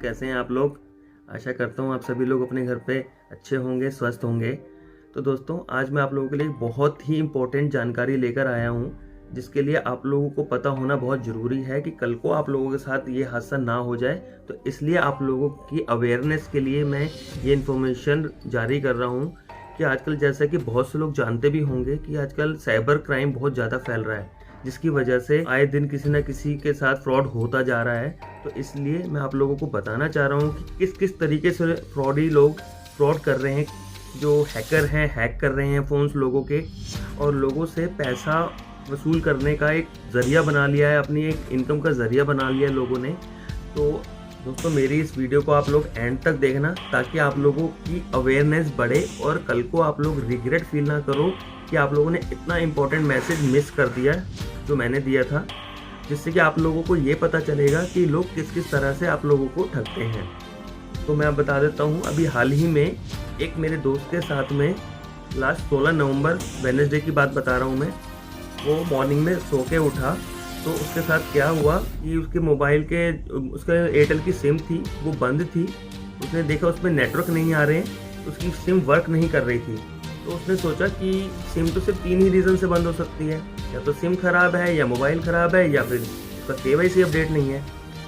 कैसे हैं आप लोग। आशा करता हूँ आप सभी लोग अपने घर पे अच्छे होंगे, स्वस्थ होंगे। तो दोस्तों, आज मैं आप लोगों के लिए बहुत ही इम्पोर्टेंट जानकारी लेकर आया हूँ, जिसके लिए आप लोगों को पता होना बहुत ज़रूरी है कि कल को आप लोगों के साथ ये हादसा ना हो जाए। तो इसलिए आप लोगों की अवेयरनेस के लिए मैं ये इन्फॉर्मेशन जारी कर रहा हूँ कि आजकल, जैसा कि बहुत से लोग जानते भी होंगे, कि आजकल साइबर क्राइम बहुत ज़्यादा फैल रहा है, जिसकी वजह से आए दिन किसी न किसी के साथ फ्रॉड होता जा रहा है। तो इसलिए मैं आप लोगों को बताना चाह रहा हूँ कि किस किस तरीके से फ्रॉडी लोग फ्रॉड कर रहे हैं। जो हैकर हैं, हैक कर रहे हैं फ़ोन्स लोगों के, और लोगों से पैसा वसूल करने का एक ज़रिया बना लिया है, अपनी एक इनकम का ज़रिया बना लिया है लोगों ने। तो दोस्तों, मेरी इस वीडियो को आप लोग एंड तक देखना, ताकि आप लोगों की अवेयरनेस बढ़े और कल को आप लोग रिग्रेट फील ना करो कि आप लोगों ने इतना इम्पोर्टेंट मैसेज मिस कर दिया जो मैंने दिया था, जिससे कि आप लोगों को ये पता चलेगा कि लोग किस किस तरह से आप लोगों को ठगते हैं। तो मैं बता देता हूँ, अभी हाल ही में एक मेरे दोस्त के साथ में लास्ट 16 नवंबर वेडनेसडे की बात बता रहा हूँ मैं। वो मॉर्निंग में सो के उठा, तो उसके साथ क्या हुआ कि उसके मोबाइल के, उसका एयरटेल की सिम थी वो बंद थी। उसने देखा उसमें नेटवर्क नहीं आ रहे हैं, उसकी सिम वर्क नहीं कर रही थी। तो उसने सोचा कि सिम तो सिर्फ 3 ही रीज़न से बंद हो सकती है, या तो सिम ख़राब है, या मोबाइल ख़राब है, या फिर उसका KYC अपडेट नहीं है।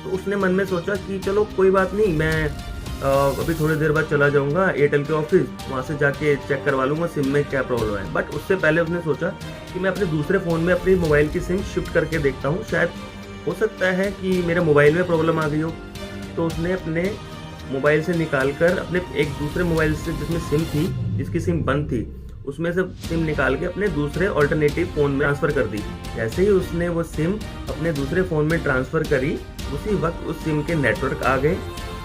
तो उसने मन में सोचा कि चलो कोई बात नहीं, मैं अभी थोड़ी देर बाद चला जाऊंगा एयरटेल के ऑफिस, वहाँ से जाके चेक करवा लूँगा सिम में क्या प्रॉब्लम है। बट उससे पहले उसने सोचा कि मैं अपने दूसरे फ़ोन में अपनी मोबाइल की सिम शिफ्ट करके देखता हूँ, शायद हो सकता है कि मेरे मोबाइल में प्रॉब्लम आ गई हो। तो उसने अपने मोबाइल से निकाल कर अपने एक दूसरे मोबाइल से, जिसमें सिम थी, जिसकी सिम बंद थी, उसमें से सिम निकाल के अपने दूसरे ऑल्टरनेटिव फ़ोन में ट्रांसफ़र कर दी। जैसे ही उसने वो सिम अपने दूसरे फ़ोन में ट्रांसफ़र करी, उसी वक्त उस सिम के नेटवर्क आ गए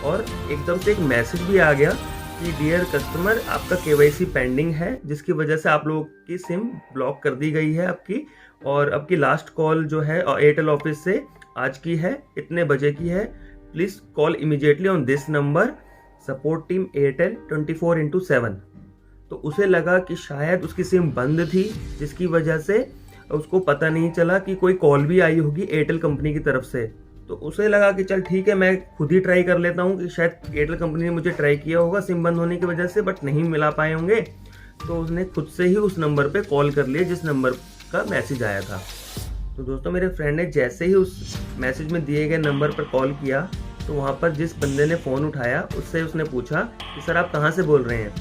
और एकदम से एक मैसेज भी आ गया कि डियर कस्टमर, आपका KYC पेंडिंग है, जिसकी वजह से आप लोगों की सिम ब्लॉक कर दी गई है आपकी, और आपकी लास्ट कॉल जो है एयरटेल ऑफिस से आज की है, इतने बजे की है, please call immediately on this number, support team Airtel 24/7। तो उसे लगा कि शायद उसकी सिम बंद थी, जिसकी वजह से उसको पता नहीं चला कि कोई कॉल भी आई होगी एयरटेल कंपनी की तरफ से। तो उसे लगा कि चल ठीक है, मैं खुद ही ट्राई कर लेता हूँ, कि शायद एयरटेल कंपनी ने मुझे ट्राई किया होगा सिम बंद होने की वजह से, बट नहीं मिला पाए होंगे। तो उसने खुद से ही उस नंबर पे कॉल कर लिया जिस नंबर का मैसेज आया था। तो दोस्तों, मेरे फ्रेंड ने जैसे ही उस मैसेज में दिए गए नंबर पर कॉल किया, तो वहाँ पर जिस बंदे ने फ़ोन उठाया उससे उसने पूछा कि सर आप कहाँ से बोल रहे हैं।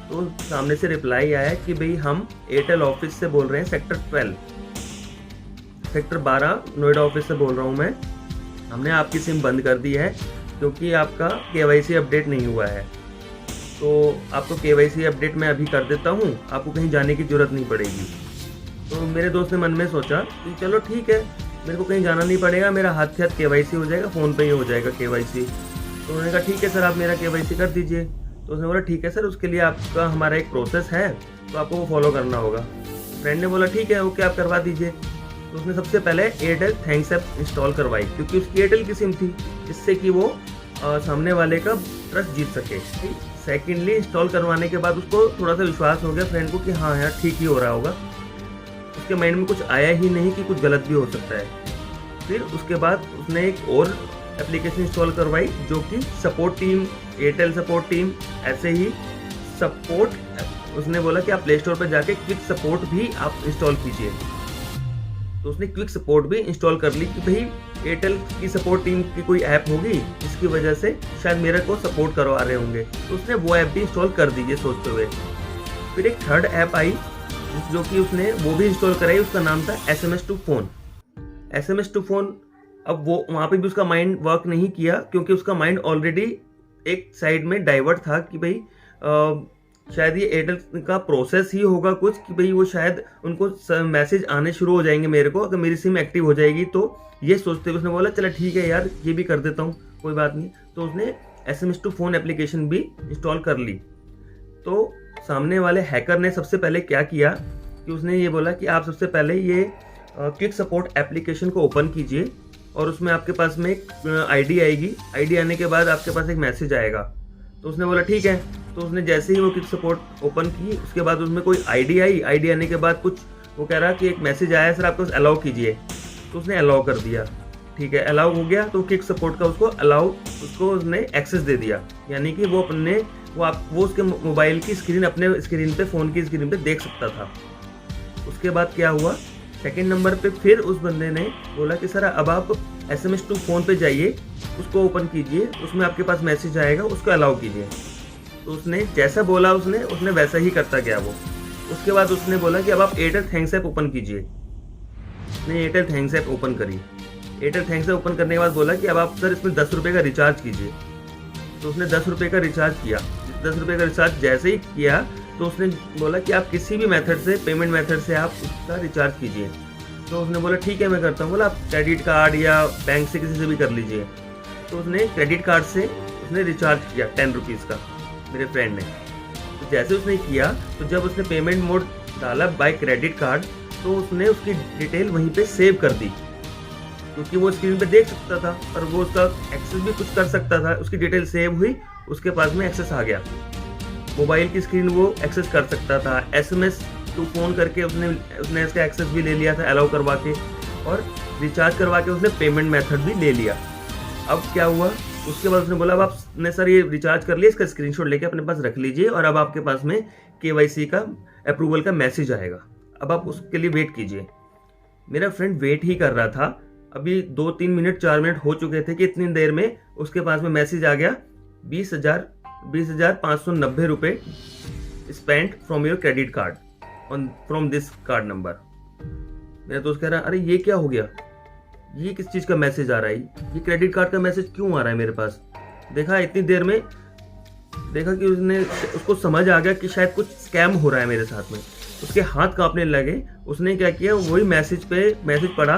तो सामने से रिप्लाई आया कि भाई हम एयरटेल ऑफिस से बोल रहे हैं, सेक्टर 12 नोएडा ऑफिस से बोल रहा हूँ मैं। हमने आपकी सिम बंद कर दी है क्योंकि आपका KYC अपडेट नहीं हुआ है। तो आपको KYC अपडेट मैं अभी कर देता हूँ, आपको कहीं जाने की ज़रूरत नहीं पड़ेगी। तो मेरे दोस्त ने मन में सोचा कि चलो ठीक है, मेरे को कहीं जाना नहीं पड़ेगा, मेरा हाथ के हाथ KYC हो जाएगा, फ़ोन पे ही हो जाएगा KYC। तो उन्होंने कहा ठीक है सर, आप मेरा KYC कर दीजिए। तो उसने बोला ठीक है सर, उसके लिए आपका हमारा एक प्रोसेस है, तो आपको वो फॉलो करना होगा। फ्रेंड ने बोला ठीक है, ओके, आप करवा दीजिए। तो उसने सबसे पहले एयरटेल थैंक्स ऐप इंस्टॉल करवाई, क्योंकि उसकी एयरटेल की सिम थी, जिससे कि वो सामने वाले का ट्रस्ट जीत सके। सेकेंडली, इंस्टॉल करवाने के बाद उसको थोड़ा सा विश्वास हो गया फ्रेंड को कि हाँ यार ठीक ही हो रहा होगा। उसके माइंड में कुछ आया ही नहीं कि कुछ गलत भी हो सकता है। फिर उसके बाद उसने एक और एप्लीकेशन इंस्टॉल करवाई, जो कि support team, Airtel support team, ऐसे ही सपोर्ट। उसने बोला कि आप प्ले स्टोर पर जाके क्विक सपोर्ट भी आप इंस्टॉल कीजिए। तो उसने क्विक सपोर्ट भी इंस्टॉल कर ली कि भाई एयरटेल की सपोर्ट टीम की कोई ऐप होगी, जिसकी वजह से शायद मेरे को सपोर्ट करवा रहे होंगे। तो उसने वो ऐप भी इंस्टॉल कर दी ये सोचते हुए। फिर एक थर्ड ऐप आई, जो कि उसने वो भी इंस्टॉल कराई, उसका नाम था SMS to phone. SMS to phone, अब वो वहाँ पे भी उसका माइंड वर्क नहीं किया, क्योंकि उसका माइंड ऑलरेडी एक साइड में डाइवर्ट था कि भाई शायद ये एयरटेल का प्रोसेस ही होगा कुछ, कि भाई वो शायद उनको मैसेज आने शुरू हो जाएंगे मेरे को अगर मेरी सिम एक्टिव हो जाएगी। तो ये सोचते हुए उसने बोला चला ठीक है यार, ये भी कर देता हूँ, कोई बात नहीं। तो उसने SMS टू फ़ोन एप्लीकेशन भी इंस्टॉल कर ली। तो सामने वाले हैकर ने सबसे पहले क्या किया कि उसने ये बोला कि आप सबसे पहले ये क्विक सपोर्ट एप्लीकेशन को ओपन कीजिए, और उसमें आपके पास में एक ID आएगी। ID आने के बाद आपके पास एक मैसेज आएगा। तो उसने बोला ठीक है। तो उसने जैसे ही वो क्विक सपोर्ट ओपन की, उसके बाद उसमें कोई ID आई। ID आने के बाद कुछ वो कह रहा कि एक मैसेज आया, सर आपको अलाउ कीजिए। तो उसने अलाउ कर दिया। ठीक है, अलाउ हो गया, तो क्विक सपोर्ट का उसको उसने एक्सेस दे दिया, यानी कि वो उसके मोबाइल की स्क्रीन अपने स्क्रीन पे, फ़ोन की स्क्रीन पे देख सकता था। उसके बाद क्या हुआ, सेकंड नंबर पे फिर उस बंदे ने बोला कि सर अब आप SMS टू फ़ोन पे जाइए, उसको ओपन कीजिए, उसमें आपके पास मैसेज आएगा, उसको अलाउ कीजिए। तो उसने जैसा बोला उसने वैसा ही करता गया वो। उसके बाद उसने बोला कि अब आप एयरटेल थैंक्स ऐप ओपन कीजिए। उसने एयरटेल थैंक्स ऐप ओपन करी। एयरटेल थैंक्स ऐप ओपन करने के बाद बोला कि अब आप सर इसमें 10 रुपये का रिचार्ज कीजिए। तो उसने 10 रुपये का रिचार्ज किया। 10 रुपये का रिचार्ज जैसे ही किया तो उसने बोला कि आप किसी भी मेथड से, पेमेंट मेथड से आप उसका रिचार्ज कीजिए। तो उसने बोला ठीक है मैं करता हूँ। बोला आप क्रेडिट कार्ड या बैंक से किसी से भी कर लीजिए। तो उसने क्रेडिट कार्ड से उसने रिचार्ज किया 10 रुपीज़ का, मेरे फ्रेंड ने। तो जैसे उसने किया तो जब उसने पेमेंट मोड डाला बाय क्रेडिट कार्ड, तो उसने उसकी डिटेल वहीं पे सेव कर दी, क्योंकि वो स्क्रीन पे देख सकता था और वो उसका एक्सेस भी कुछ कर सकता था। उसकी डिटेल सेव हुई, उसके पास में एक्सेस आ गया, मोबाइल की स्क्रीन वो एक्सेस कर सकता था। SMS टू फ़ोन करके उसने इसका एक्सेस भी ले लिया था अलाउ करवा के, और रिचार्ज करवा के उसने पेमेंट मेथड भी ले लिया। अब क्या हुआ, उसके बाद उसने बोला अब आपने सर ये रिचार्ज कर लिया, इसका स्क्रीनशॉट लेके अपने पास रख लीजिए और अब आपके पास में KYC का अप्रूवल का मैसेज आएगा, अब आप उसके लिए वेट कीजिए। मेरा फ्रेंड वेट ही कर रहा था। अभी 2-3 मिनट 4 मिनट हो चुके थे कि इतनी देर में उसके पास में मैसेज आ गया 20,590 रुपये spent from your credit card on from this card number. मेरा दोस्त कह रहा अरे ये क्या हो गया, ये किस चीज़ का मैसेज आ रहा है, ये क्रेडिट कार्ड का मैसेज क्यों आ रहा है मेरे पास। देखा इतनी देर में, देखा कि उसको समझ आ गया कि शायद कुछ स्कैम हो रहा है मेरे साथ में। उसके हाथ कांपने लगे। उसने क्या किया, वही मैसेज पढ़ा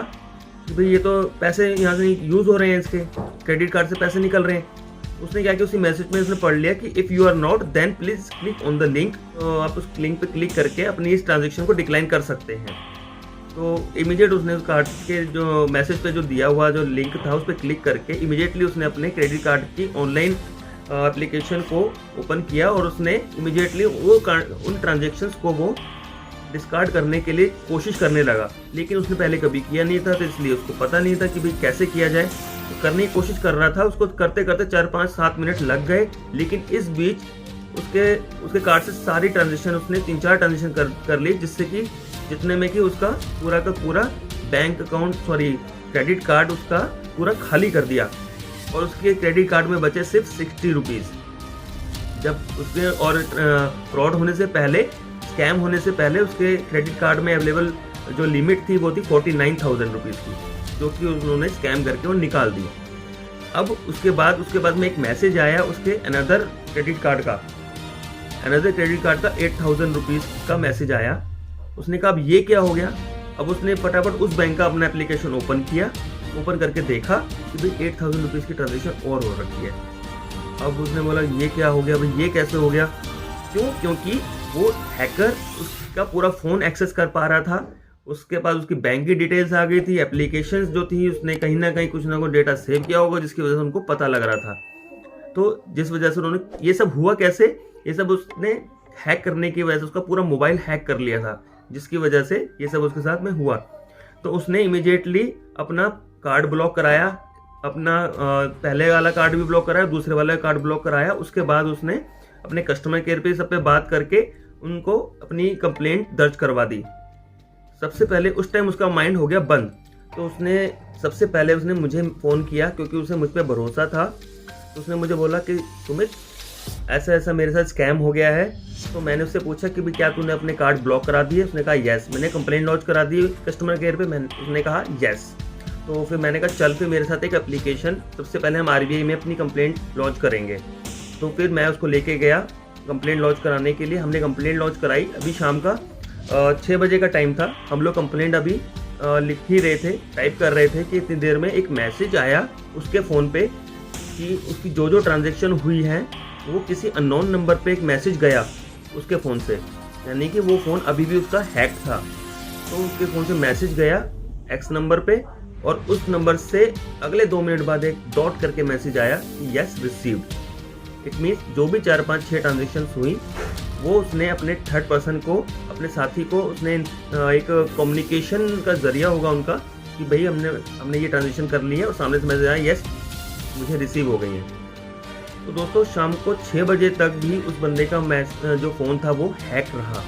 कि भाई ये तो पैसे यहाँ से यूज़ हो रहे हैं, इसके क्रेडिट कार्ड से पैसे निकल रहे हैं। उसने क्या किया, उसी मैसेज में उसने पढ़ लिया कि if you are not then please click on the link. तो आप उस लिंक पे क्लिक करके अपनी इस ट्रांजेक्शन को डिक्लाइन कर सकते हैं। तो इमीडिएट उसने उस कार्ड के जो मैसेज पे जो दिया हुआ जो लिंक था उस पर क्लिक करके इमीडिएटली उसने अपने क्रेडिट कार्ड की ऑनलाइन एप्लीकेशन को ओपन किया और उसने इमीडिएटली उन ट्रांजेक्शन्स को वो डिस्कार्ड करने के लिए कोशिश करने लगा। लेकिन उसने पहले कभी किया नहीं था, तो इसलिए उसको पता नहीं था कि भाई कैसे किया जाए। तो करने की कोशिश कर रहा था, उसको करते करते 4-5-7 मिनट लग गए। लेकिन इस बीच उसके कार्ड से सारी ट्रांजेक्शन उसने 3-4 ट्रांजेक्शन कर ली, जिससे कि जितने में कि उसका पूरा का पूरा बैंक अकाउंट क्रेडिट कार्ड उसका पूरा खाली कर दिया और उसके क्रेडिट कार्ड में बचे सिर्फ 60 रुपीज़। जब उसके और फ्रॉड होने से पहले, स्कैम होने से पहले उसके क्रेडिट कार्ड में अवेलेबल जो लिमिट थी वो थी 49,000 रुपीज़ की, जो कि उन्होंने स्कैम करके वो निकाल दी। अब उसके बाद में एक मैसेज आया उसके अनदर क्रेडिट कार्ड का 8,000 रुपीज़ का मैसेज आया। उसने कहा अब ये क्या हो गया। अब उसने फटाफट उस बैंक का अपना एप्लीकेशन ओपन किया, ओपन करके देखा कि भाई 8,000 रुपीज़ की ट्रांजेक्शन और हो रखी है। अब उसने बोला ये क्या हो गया भाई, ये कैसे हो गया। क्योंकि वो हैकर उसका पूरा फ़ोन एक्सेस कर पा रहा था, उसके पास उसकी बैंक की डिटेल्स आ गई थी, एप्लीकेशंस जो थी उसने कहीं ना कहीं कुछ ना कुछ डेटा सेव किया होगा, जिसकी वजह से उनको पता लग रहा था। तो जिस वजह से उन्होंने, ये सब हुआ कैसे, ये सब उसने हैक करने की वजह से उसका पूरा मोबाइल हैक कर लिया था, जिसकी वजह से ये सब उसके साथ में हुआ। तो उसने इमीडिएटली अपना कार्ड ब्लॉक कराया, अपना पहले वाला कार्ड भी ब्लॉक कराया, दूसरे वाला कार्ड ब्लॉक कराया। उसके बाद उसने अपने कस्टमर केयर पे सब पे बात करके उनको अपनी कंप्लेंट दर्ज करवा दी। सबसे पहले उस टाइम उसका माइंड हो गया बंद, तो उसने सबसे पहले उसने मुझे फ़ोन किया, क्योंकि उसे मुझ पर भरोसा था। तो उसने मुझे बोला कि सुमित ऐसा ऐसा मेरे साथ स्कैम हो गया है। तो मैंने उससे पूछा कि भाई क्या तूने अपने कार्ड ब्लॉक करा दिए। उसने कहा यस। मैंने कंप्लेंट लॉन्च करा दी कस्टमर केयर पे। उसने कहा यस। तो फिर मैंने कहा चल फिर मेरे साथ एक एप्लीकेशन, सबसे पहले हम RBI में अपनी कंप्लेंट लॉन्च करेंगे। तो फिर मैं उसको लेके गया कंप्लेंट लॉन्च कराने के लिए। हमने कंप्लेंट लॉन्च कराई। अभी शाम का 6 बजे का टाइम था। हम लोग कंप्लेंट अभी लिख ही रहे थे, टाइप कर रहे थे कि इतनी देर में एक मैसेज आया उसके फ़ोन पे कि उसकी जो ट्रांजेक्शन हुई है वो किसी अननोन नंबर पे एक मैसेज गया उसके फ़ोन से, यानी कि वो फ़ोन अभी भी उसका हैक था। तो उसके फ़ोन से मैसेज गया X नंबर पे, और उस नंबर से अगले 2 मिनट बाद एक डॉट करके मैसेज आया कि यस रिसीव्ड। इट मीन्स जो भी 4-5-6 ट्रांजेक्शन हुई वो उसने अपने थर्ड पर्सन को, अपने साथी को, उसने एक कम्युनिकेशन का जरिया होगा उनका, कि भाई हमने ये ट्रांजेक्शन कर ली है, और सामने से मैसेज आया यस मुझे रिसीव हो गई है। तो दोस्तों शाम को 6 बजे तक भी उस बंदे का जो फ़ोन था वो हैक रहा।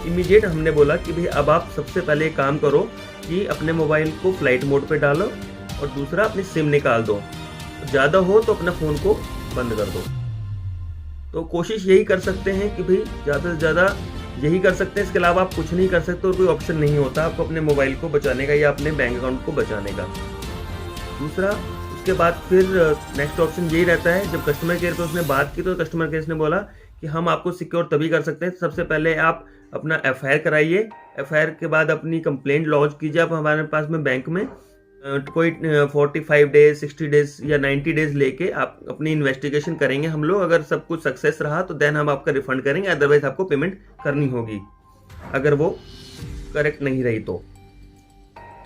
इमीडिएट हमने बोला कि भाई अब आप सबसे पहले एक काम करो कि अपने मोबाइल को फ्लाइट मोड पे डालो, और दूसरा अपनी सिम निकाल दो, ज़्यादा हो तो अपना फ़ोन को बंद कर दो। तो कोशिश यही कर सकते हैं कि भाई ज़्यादा से ज़्यादा यही कर सकते हैं, इसके अलावा आप कुछ नहीं कर सकते और कोई ऑप्शन नहीं होता आपको अपने मोबाइल को बचाने का या अपने बैंक अकाउंट को बचाने का। दूसरा, उसके बाद फिर नेक्स्ट ऑप्शन यही रहता है, जब कस्टमर केयर पे उसने बात की तो कस्टमर केयर ने बोला कि हम आपको सिक्योर तभी कर सकते हैं, सबसे पहले आप अपना FIR कराइए, FIR के बाद अपनी कंप्लेंट लॉन्च कीजिए आप हमारे पास में बैंक में, कोई 45 डेज 60 डेज या 90 डेज लेके आप अपनी इन्वेस्टिगेशन करेंगे हम लोग। अगर सब कुछ सक्सेस रहा तो देन हम आपका रिफंड करेंगे, अदरवाइज आपको पेमेंट करनी होगी अगर वो करेक्ट नहीं रही तो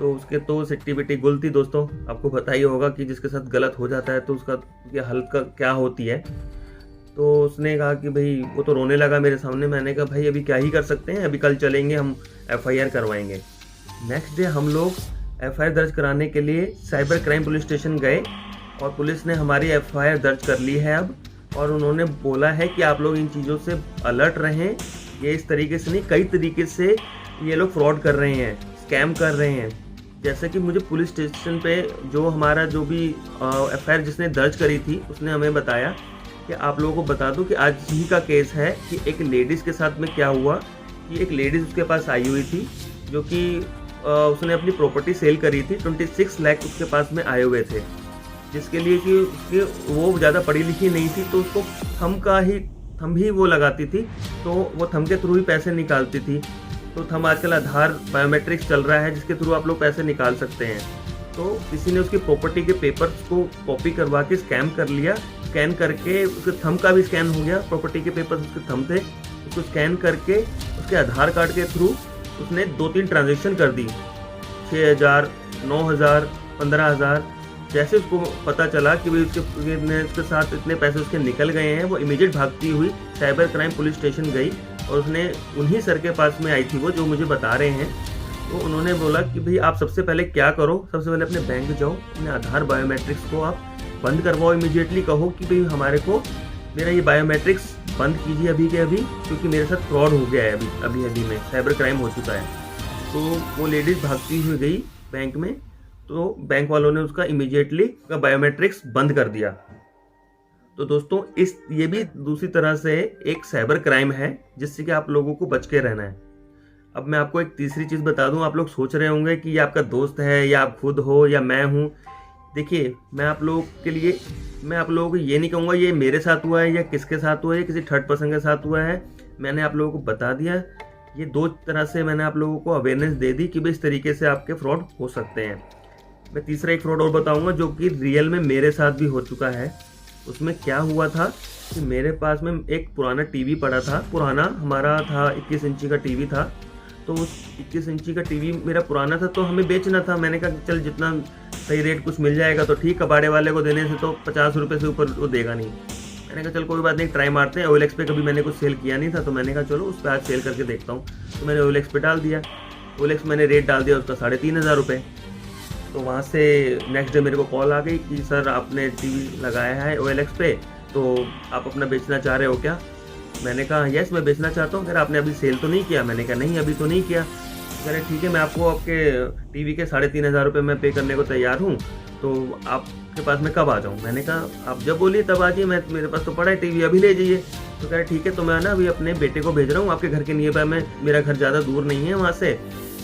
उसके तो सिट्टी बिट्टी गुल थी। दोस्तों आपको पता ही होगा कि जिसके साथ गलत हो जाता है तो उसका हालत का क्या होती है। तो उसने कहा कि भाई वो तो रोने लगा मेरे सामने। मैंने कहा भाई अभी क्या ही कर सकते हैं, अभी कल चलेंगे हम FIR करवाएंगे। नेक्स्ट डे हम लोग FIR दर्ज कराने के लिए साइबर क्राइम पुलिस स्टेशन गए, और पुलिस ने हमारी FIR दर्ज कर ली है अब, और उन्होंने बोला है कि आप लोग इन चीज़ों से अलर्ट रहें, ये इस तरीके से नहीं, कई तरीके से ये लोग फ्रॉड कर रहे हैं, स्कैम कर रहे हैं। जैसे कि मुझे पुलिस स्टेशन पे जो हमारा जो भी FIR जिसने दर्ज करी थी उसने हमें बताया कि आप लोगों को बता दूं कि आज ही का केस है कि एक लेडीज़ के साथ में क्या हुआ कि एक लेडीज़ उसके पास आई हुई थी, जो कि उसने अपनी प्रॉपर्टी सेल करी थी, 26 लाख उसके पास में आए हुए थे, जिसके लिए कि उसके वो ज़्यादा पढ़ी लिखी नहीं थी, तो उसको थम ही वो लगाती थी, तो वो थम के थ्रू ही पैसे निकालती थी। तो थम आजकल आधार बायोमेट्रिक्स चल रहा है जिसके थ्रू आप लोग पैसे निकाल सकते हैं। तो किसी ने उसकी प्रॉपर्टी के पेपर्स को कॉपी करवा के स्कैम कर लिया, स्कैन करके उसके थम का भी स्कैन हो गया, प्रॉपर्टी के पेपर्स उसके थम थे, उसको स्कैन करके उसके आधार कार्ड के थ्रू उसने 2-3 ट्रांजेक्शन कर दी, 6,000, 9,000, 15,000। जैसे उसको पता चला कि भाई उसके साथ इतने पैसे उसके निकल गए हैं, वो इमीडिएट भागती हुई साइबर क्राइम पुलिस स्टेशन गई, और उसने उन्हीं सर के पास में आई थी वो जो मुझे बता रहे हैं। तो उन्होंने बोला कि भाई आप सबसे पहले क्या करो, सबसे पहले अपने बैंक जाओ, अपने आधार बायोमेट्रिक्स को आप बंद करवाओ इमीडिएटली, कहो कि भाई हमारे को मेरा ये बायोमेट्रिक्स बंद कीजिए अभी के अभी, क्योंकि मेरे साथ फ्रॉड हो गया है, अभी में साइबर क्राइम हो चुका है। तो वो लेडीज़ भागती हुई गई बैंक में, तो बैंक वालों ने उसका इमीडिएटली बायोमेट्रिक्स बंद कर दिया। तो दोस्तों ये भी दूसरी तरह से एक साइबर क्राइम है जिससे कि आप लोगों को बच के रहना है। अब मैं आपको एक तीसरी चीज़ बता दूं, आप लोग सोच रहे होंगे कि ये आपका दोस्त है या आप खुद हो या मैं हूँ। देखिए मैं आप लोगों को ये नहीं कहूँगा ये मेरे साथ हुआ है या किसके साथ हुआ है, किसी थर्ड पर्सन के साथ हुआ है। मैंने आप लोगों को बता दिया, ये 2 तरह से मैंने आप लोगों को अवेयरनेस दे दी कि भाई इस तरीके से आपके फ्रॉड हो सकते हैं। मैं तीसरा एक फ्रॉड और बताऊँगा जो कि रियल में मेरे साथ भी हो चुका है। उसमें क्या हुआ था कि मेरे पास में एक पुराना टीवी पड़ा था, पुराना हमारा था 21 इंची का टीवी था। तो उस 21 इंची का टीवी मेरा पुराना था, तो हमें बेचना था। मैंने कहा चल जितना सही रेट कुछ मिल जाएगा तो ठीक, कबाड़े वाले को देने से तो 50 रुपये से ऊपर वो देगा नहीं। मैंने कहा चल कोई बात नहीं, ट्राई मारते हैं। OLX पे कभी मैंने कुछ सेल किया नहीं था, तो मैंने कहा चलो उस पर आज सेल करके देखता हूँ। तो मैंने OLX पे डाल दिया, OLX मैंने रेट डाल दिया उसका 3,500 रुपये। तो वहाँ से नेक्स्ट डे मेरे को कॉल आ गई कि सर आपने टीवी लगाया है OLX पे, तो आप अपना बेचना चाह रहे हो क्या? मैंने कहा यस मैं बेचना चाहता हूँ। कह रहा आपने अभी सेल तो नहीं किया? मैंने कहा नहीं अभी तो नहीं किया। कह रहे ठीक है मैं आपको आपके टीवी के 3,500 रुपये मैं पे करने को तैयार हूँ, तो आपके पास मैं कब आ जाऊँ? मैंने कहा आप जब बोलिए तब आ जाइए, मेरे पास तो पड़ा है टीवी, अभी ले जाइए। तो कह रहे ठीक है, तो मैं ना अभी अपने बेटे को भेज रहा हूँ आपके घर के नियर बाय में, मेरा घर ज़्यादा दूर नहीं है वहाँ से,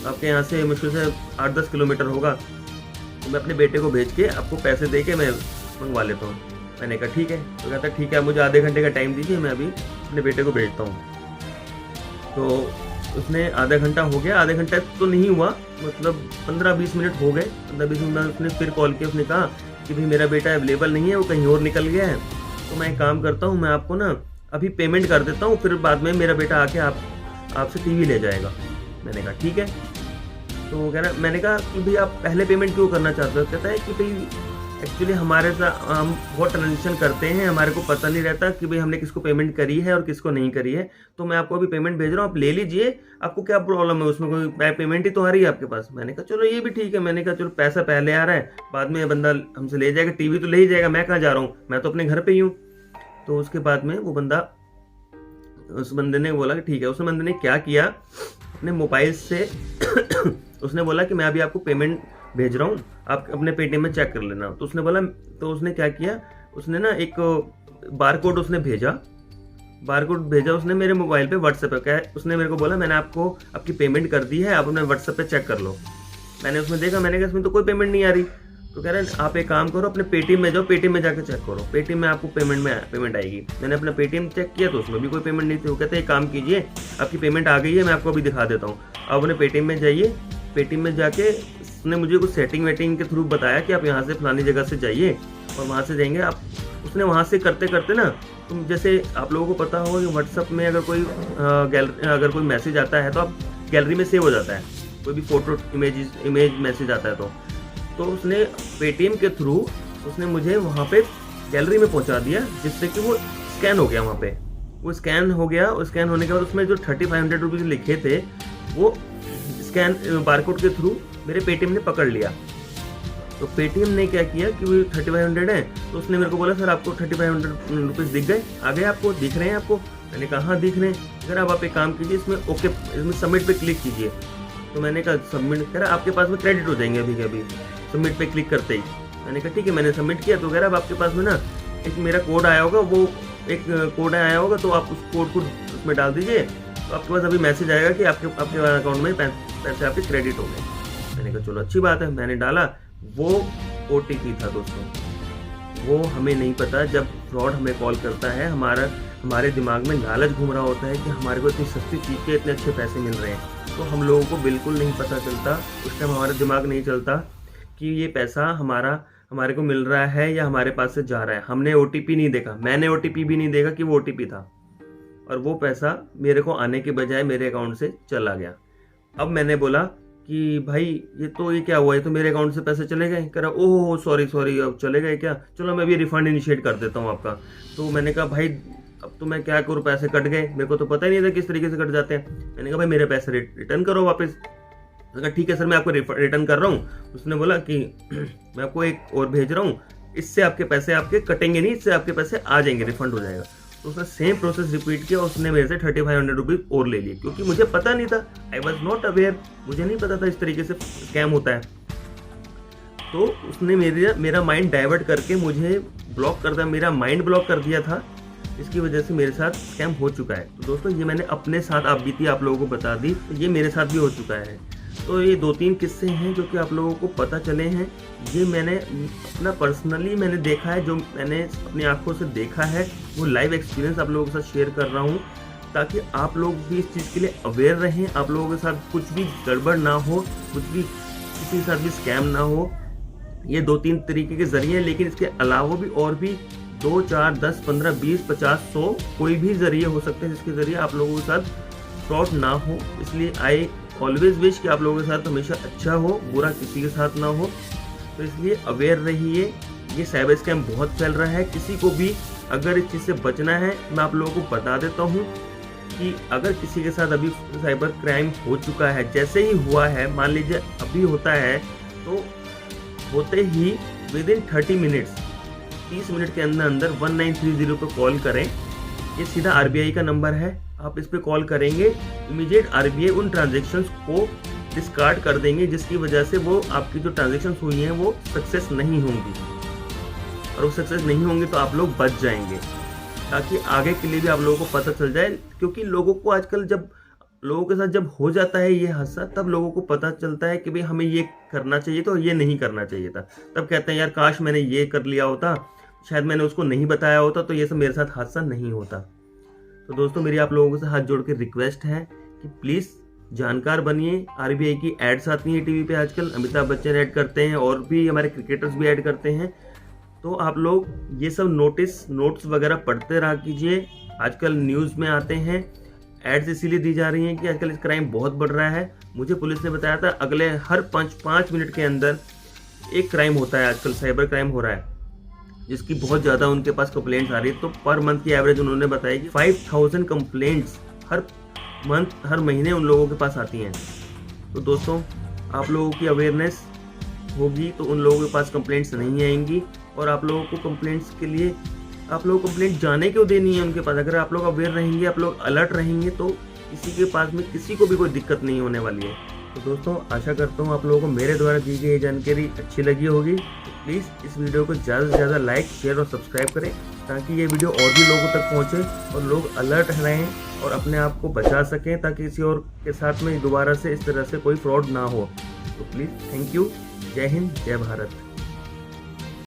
आपके यहाँ से मुश्किल से 8-10 किलोमीटर होगा, तो मैं अपने बेटे को भेज के आपको पैसे दे के मैं मंगवा लेता हूँ। मैंने कहा ठीक है। तो कहता ठीक है, मुझे आधे घंटे का टाइम दीजिए, मैं अभी अपने बेटे को भेजता हूँ। तो उसने आधा घंटा हो गया, आधे घंटा तो नहीं हुआ, मतलब 15-20 मिनट हो गए। 15-20 मिनट में उसने फिर कॉल किया, उसने कहा कि भाई मेरा बेटा अवेलेबल नहीं है, वो कहीं और निकल गया है, तो मैं एक काम करता हूँ, मैं आपको ना अभी पेमेंट कर देता हूँ, फिर बाद में मेरा बेटा आके आपसे टीवी ले जाएगा। मैंने कहा ठीक है। तो वो कह रहा, मैंने कहा कि भाई आप पहले पेमेंट क्यों करना चाहते हो? कहता है कि भाई एक्चुअली हमारे साथ हम बहुत ट्रांजेक्शन करते हैं, हमारे को पता नहीं रहता कि भाई हमने किसको पेमेंट करी है और किसको नहीं करी है। तो मैं आपको अभी पेमेंट भेज रहा हूँ, आप ले लीजिए, आपको क्या प्रॉब्लम है उसमें, कोई पेमेंट ही तो आ रही है आपके पास। मैंने कहा चलो ये भी ठीक है, मैंने कहा चलो पैसा पहले आ रहा है, बाद में बंदा हमसे ले जाएगा, टीवी तो ले ही जाएगा, मैं कहाँ जा रहा हूँ, मैं तो अपने घर पे ही हूँ। तो उसके बाद में वो बंदा, उस बंदे ने बोला कि ठीक है। उस बंदे ने क्या किया, अपने मोबाइल से उसने बोला कि मैं अभी आपको पेमेंट भेज रहा हूँ, आप अपने पेटीएम में चेक कर लेना। तो उसने बोला, तो उसने क्या किया, उसने ना एक बार कोड उसने भेजा उसने मेरे मोबाइल पे व्हाट्सएप पे। क्या उसने मेरे को बोला, मैंने आपको आपकी पेमेंट कर दी है, आप अपने व्हाट्सएप पे चेक कर लो। मैंने उसमें देखा, मैंने कहा इसमें तो कोई पेमेंट नहीं आ रही। तो कह रहे हैं आप एक काम करो, अपने पेटीएम में जाओ, पेटीएम में जाकर चेक करो, पेटीएम में आपको पेमेंट आएगी। मैंने अपना पेटीएम चेक किया तो उसमें भी कोई पेमेंट नहीं थी। वो कहते हैं एक काम कीजिए, आपकी पेमेंट आ गई है, मैं आपको अभी दिखा देता हूँ। आप अपने पेटीएम में जाइए, पेटीएम में जाके उसने मुझे कुछ सेटिंग वेटिंग के थ्रू बताया कि आप यहाँ से फलानी जगह से जाइए और वहाँ से जाएंगे आप। उसने वहाँ से करते करते ना, तुम जैसे आप लोगों को पता होगा कि व्हाट्सअप में अगर अगर कोई मैसेज आता है तो आप गैलरी में सेव हो जाता है, कोई भी फोटो इमेज मैसेज आता है तो उसने पेटीएम के थ्रू उसने मुझे वहाँ पे गैलरी में पहुँचा दिया, जिससे कि वो स्कैन हो गया। वहाँ पे वो स्कैन हो गया, स्कैन होने के बाद उसमें जो 3500 रुपीज़ लिखे थे वो स्कैन बारकोड के थ्रू मेरे पेटीएम ने पकड़ लिया। तो पेटीएम ने क्या किया कि वो 3500 है, तो उसने मेरे को बोला सर आपको 3500 रुपीज़ दिख गए, आ गए आपको, दिख रहे हैं आपको। मैंने कहा हाँ दिख रहे हैं। अगर आप एक काम कीजिए, इसमें ओके, इसमें सबमिट पे क्लिक कीजिए। तो मैंने कहा सबमिट करा, आपके पास में क्रेडिट हो जाएंगे अभी के अभी सबमिट पे क्लिक करते ही। मैंने कहा ठीक है, मैंने सबमिट किया। तो कह रहा अब आपके पास में ना एक मेरा कोड आया होगा, वो एक कोड आया होगा, तो आप उस कोड को उसमें डाल दीजिए, तो आपके पास अभी मैसेज आएगा कि आपके अकाउंट में पैसे आपके क्रेडिट हो गए। मैंने कहा चलो अच्छी बात है, मैंने डाला। वो OTP था दोस्तों, वो हमें नहीं पता। जब फ्रॉड हमें कॉल करता है, हमारे दिमाग में लालच घूम रहा होता है कि हमारे को इतनी सस्ती चीज़ के इतने अच्छे पैसे मिल रहे हैं, तो हम लोगों को बिल्कुल नहीं पता चलता, उस टाइम हमारा दिमाग नहीं चलता कि ये पैसा हमारे को मिल रहा है या हमारे पास से जा रहा है। हमने OTP नहीं देखा, मैंने OTP भी नहीं देखा कि वो OTP था, और वो पैसा मेरे को आने के बजाय मेरे अकाउंट से चला गया। अब मैंने बोला कि भाई ये क्या हुआ, ये तो मेरे अकाउंट से पैसे चले गए। कह रहा ओह सॉरी, अब चले गए क्या, चलो मैं अभी रिफंड इनिशिएट कर देता हूँ आपका। तो मैंने कहा भाई अब तो मैं क्या करूँ, पैसे कट गए, मेरे को तो पता ही नहीं था किस तरीके से कट जाते हैं। मैंने कहा भाई मेरे पैसे रिटर्न करो वापस। मैंने कहा ठीक है सर, मैं आपको रिटर्न कर रहा हूँ। उसने बोला कि मैं आपको एक और भेज रहा हूँ, इससे आपके पैसे आपके कटेंगे नहीं, इससे आपके पैसे आ जाएंगे, रिफंड हो जाएगा। तो उसने सेम प्रोसेस रिपीट किया, उसने मेरे से 3500 रुपीज़ और ले लिए, क्योंकि मुझे पता नहीं था, आई वॉज नॉट अवेयर, मुझे नहीं पता था इस तरीके से स्कैम होता है। तो उसने मेरा माइंड डाइवर्ट करके मुझे ब्लॉक कर दिया, मेरा माइंड ब्लॉक कर दिया था, इसकी वजह से मेरे साथ स्कैम हो चुका है। तो दोस्तों ये मैंने अपने साथ आप बीती आप लोगों को बता दी, तो ये मेरे साथ भी हो चुका है। तो ये 2-3 किस्से हैं जो कि आप लोगों को पता चले हैं, ये मैंने अपना पर्सनली मैंने देखा है, जो मैंने अपनी आंखों से देखा है, वो लाइव एक्सपीरियंस आप लोगों के साथ शेयर कर रहा हूँ, ताकि आप लोग भी इस चीज़ के लिए अवेयर रहें, आप लोगों के साथ कुछ भी गड़बड़ ना हो, कुछ भी किसी के साथ भी स्कैम ना हो। ये 2-3 तरीके के जरिए, लेकिन इसके अलावा भी और भी 2, 4, 10, 15, 20, 50, 100 कोई भी जरिए हो सकते हैं जिसके ज़रिए आप लोगों के साथ फ्रॉड ना हो। इसलिए आई ऑलवेज विश कि आप लोगों के साथ हमेशा अच्छा हो, बुरा किसी के साथ ना हो। तो इसलिए अवेयर रहिए, ये साइबर स्कैम बहुत फैल रहा है। किसी को भी अगर इस चीज़ से बचना है, मैं आप लोगों को बता देता हूँ कि अगर किसी के साथ अभी साइबर क्राइम हो चुका है, जैसे ही हुआ है, मान लीजिए अभी होता है, तो होते ही विदिन 30 मिनट्स 30 मिनट के अंदर 1930 पर कॉल करें। ये सीधा RBI का नंबर है, आप इस पे कॉल करेंगे, इमीडिएट RBI उन ट्रांजेक्शन्स को डिस्कार्ड कर देंगे, जिसकी वजह से वो आपकी जो ट्रांजेक्शन्स हुई हैं वो सक्सेस नहीं होंगी, और वो सक्सेस नहीं होंगी तो आप लोग बच जाएंगे, ताकि आगे के लिए भी आप लोगों को पता चल जाए। क्योंकि लोगों को आजकल जब लोगों के साथ जब हो जाता है ये हादसा, तब लोगों को पता चलता है कि भाई हमें ये करना चाहिए था और ये नहीं करना चाहिए था। तब कहते हैं यार काश मैंने ये कर लिया होता, शायद मैंने उसको नहीं बताया होता, तो ये सब मेरे साथ हादसा नहीं होता। तो दोस्तों मेरी आप लोगों से हाथ जोड़ के रिक्वेस्ट है कि प्लीज़ जानकार बनिए। RBI की एड्स आती हैं टीवी पे आजकल, अमिताभ बच्चन ऐड करते हैं और भी हमारे क्रिकेटर्स भी ऐड करते हैं। तो आप लोग ये सब नोट्स वगैरह पढ़ते रहा कीजिए। आजकल न्यूज़ में आते हैं, एड्स इसीलिए दी जा रही हैं कि आजकल क्राइम बहुत बढ़ रहा है। मुझे पुलिस ने बताया था अगले हर 5 मिनट के अंदर एक क्राइम होता है आजकल, साइबर क्राइम हो रहा है, जिसकी बहुत ज़्यादा उनके पास कंप्लेंट्स आ रही है। तो पर मंथ की एवरेज उन्होंने बताया कि 5000 कंप्लेंट्स हर मंथ, हर महीने उन लोगों के पास आती हैं। तो दोस्तों, आप लोगों की अवेयरनेस होगी तो उन लोगों के पास कंप्लेंट्स नहीं आएंगी। और आप लोगों को कंप्लेंट्स के लिए, आप लोगों को कंप्लेंट जाने क्यों देनी है उनके पास? अगर आप लोग अवेयर रहेंगे, आप लोग अलर्ट रहेंगे, तो किसी के पास में किसी को भी कोई दिक्कत नहीं होने वाली है। तो दोस्तों, आशा करता हूँ आप लोगों को मेरे द्वारा दी गई ये जानकारी अच्छी लगी होगी। तो प्लीज़ इस वीडियो को ज़्यादा से ज़्यादा लाइक, शेयर और सब्सक्राइब करें, ताकि ये वीडियो और भी लोगों तक पहुँचे और लोग अलर्ट रहें और अपने आप को बचा सकें, ताकि किसी और के साथ में दोबारा से इस तरह से कोई फ्रॉड ना हो। तो प्लीज़, थैंक यू। जय हिंद, जय भारत।